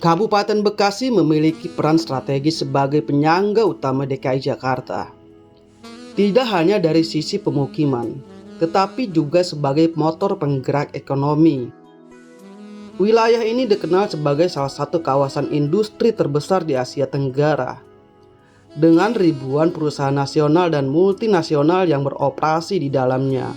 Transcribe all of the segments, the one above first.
Kabupaten Bekasi memiliki peran strategis sebagai penyangga utama DKI Jakarta. Tidak hanya dari sisi pemukiman, tetapi juga sebagai motor penggerak ekonomi. Wilayah ini dikenal sebagai salah satu kawasan industri terbesar di Asia Tenggara, dengan ribuan perusahaan nasional dan multinasional yang beroperasi di dalamnya.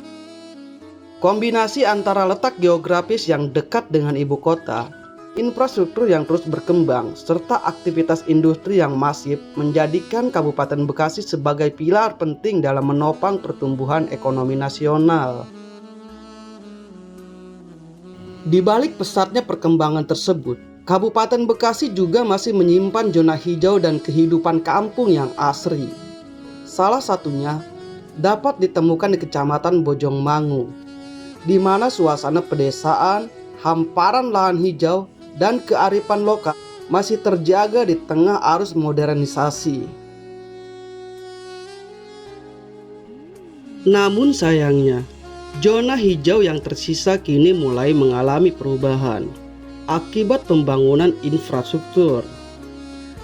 Kombinasi antara letak geografis yang dekat dengan ibu kota, infrastruktur yang terus berkembang, serta aktivitas industri yang masif menjadikan Kabupaten Bekasi sebagai pilar penting dalam menopang pertumbuhan ekonomi nasional. Di balik pesatnya perkembangan tersebut, Kabupaten Bekasi juga masih menyimpan zona hijau dan kehidupan kampung yang asri. Salah satunya dapat ditemukan di Kecamatan Bojongmangu, di mana suasana pedesaan, hamparan lahan hijau, dan kearifan lokal masih terjaga di tengah arus modernisasi. Namun sayangnya, zona hijau yang tersisa kini mulai mengalami perubahan akibat pembangunan infrastruktur.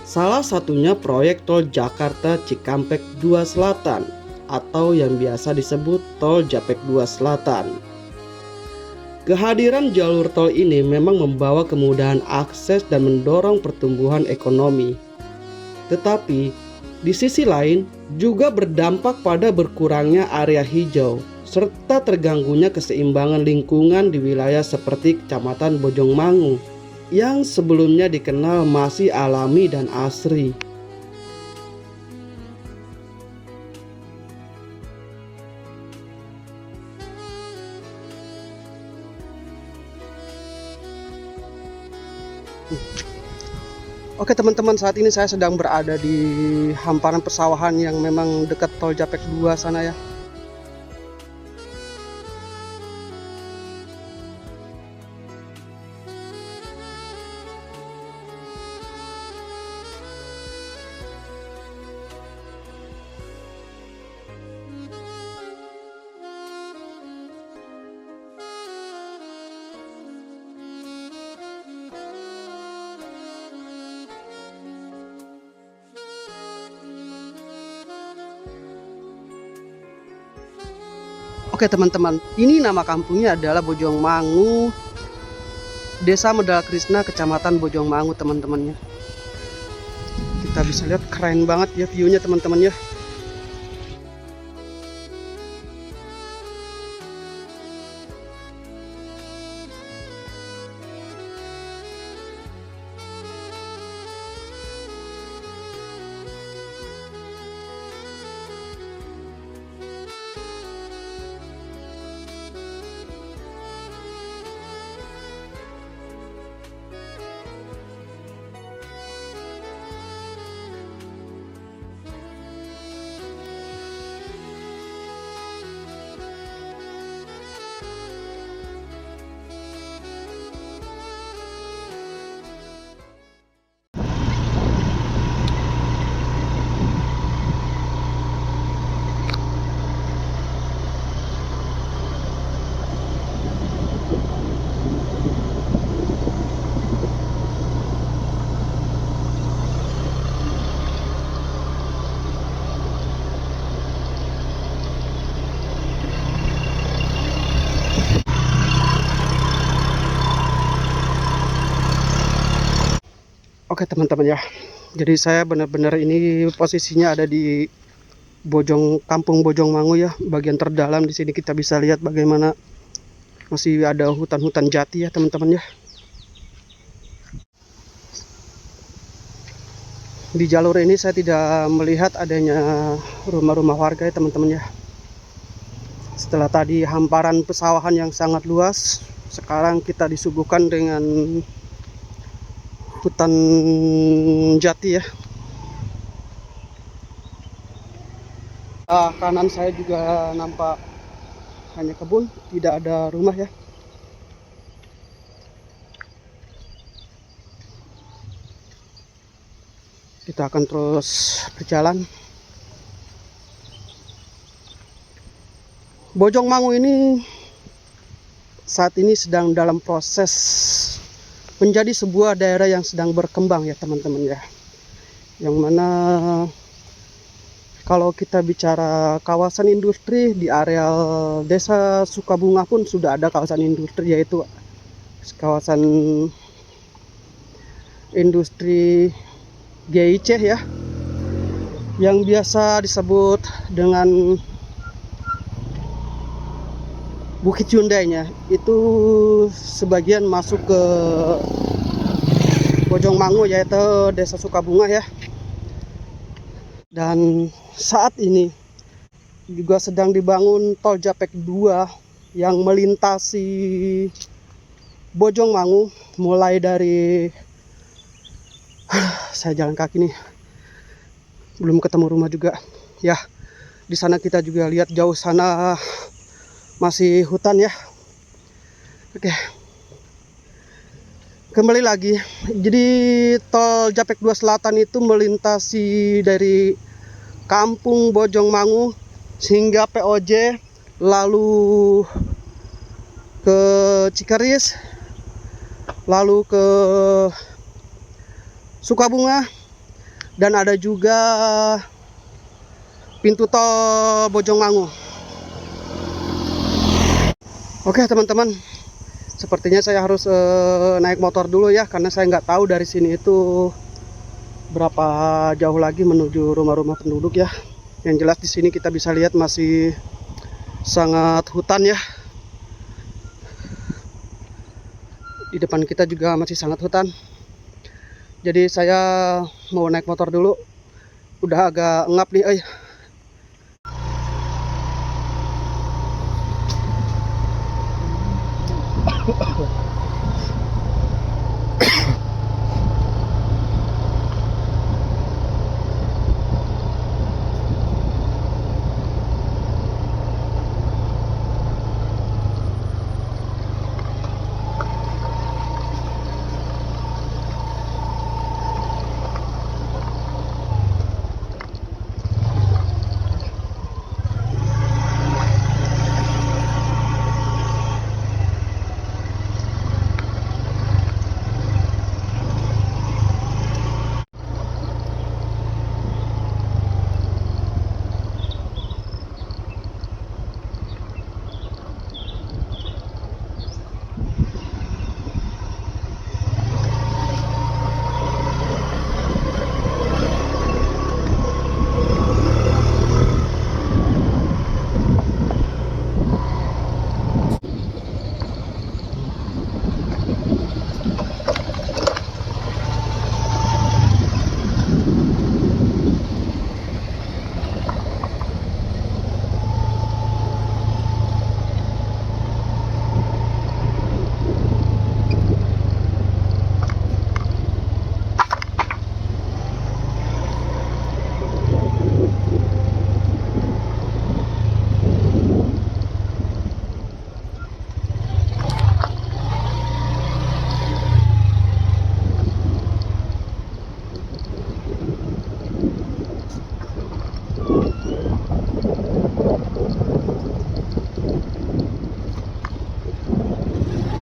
Salah satunya proyek tol Jakarta Cikampek 2 Selatan atau yang biasa disebut tol Japek 2 Selatan. Kehadiran jalur tol ini memang membawa kemudahan akses dan mendorong pertumbuhan ekonomi. Tetapi di sisi lain juga berdampak pada berkurangnya area hijau serta terganggunya keseimbangan lingkungan di wilayah seperti Kecamatan Bojongmangu yang sebelumnya dikenal masih alami dan asri. Oke teman-teman, saat ini saya sedang berada di hamparan persawahan yang memang dekat tol Japek 2 sana ya. Oke teman-teman, ini nama kampungnya adalah Bojongmangu, Desa Medal Krisna, Kecamatan Bojongmangu teman-temannya. Kita bisa lihat keren banget ya view-nya teman-teman ya. Oke teman-teman ya, jadi saya benar-benar ini posisinya ada di Kampung Bojongmangu ya, bagian terdalam. Di sini kita bisa lihat bagaimana masih ada hutan-hutan jati ya teman-teman ya. Di jalur ini saya tidak melihat adanya rumah-rumah warga ya teman-teman ya. Setelah tadi hamparan pesawahan yang sangat luas, sekarang kita disuguhkan dengan hutan jati ya. Kanan saya juga nampak hanya kebun, tidak ada rumah ya. Kita akan terus berjalan. Bojongmangu ini saat ini sedang dalam proses menjadi sebuah daerah yang sedang berkembang ya teman-teman ya. Yang mana kalau kita bicara kawasan industri di areal Desa Sukabunga pun sudah ada kawasan industri, yaitu kawasan industri GIC ya, yang biasa disebut dengan Bukit Hyundai-nya. Itu sebagian masuk ke Bojongmangu, yaitu Desa Sukabunga ya. Dan saat ini juga sedang dibangun tol Japek 2 yang melintasi Bojongmangu, mulai dari saya jalan kaki nih, belum ketemu rumah juga ya. Di sana kita juga lihat jauh sana masih hutan ya. Oke, kembali lagi. Jadi tol Japek 2 Selatan itu melintasi dari Kampung Bojongmangu sehingga POJ, lalu ke Cikeris, lalu ke Sukabunga, dan ada juga pintu tol Bojongmangu. Oke teman-teman, sepertinya saya harus naik motor dulu ya, karena saya nggak tahu dari sini itu berapa jauh lagi menuju rumah-rumah penduduk ya. Yang jelas di sini kita bisa lihat masih sangat hutan ya. Di depan kita juga masih sangat hutan. Jadi saya mau naik motor dulu. Udah agak ngap nih,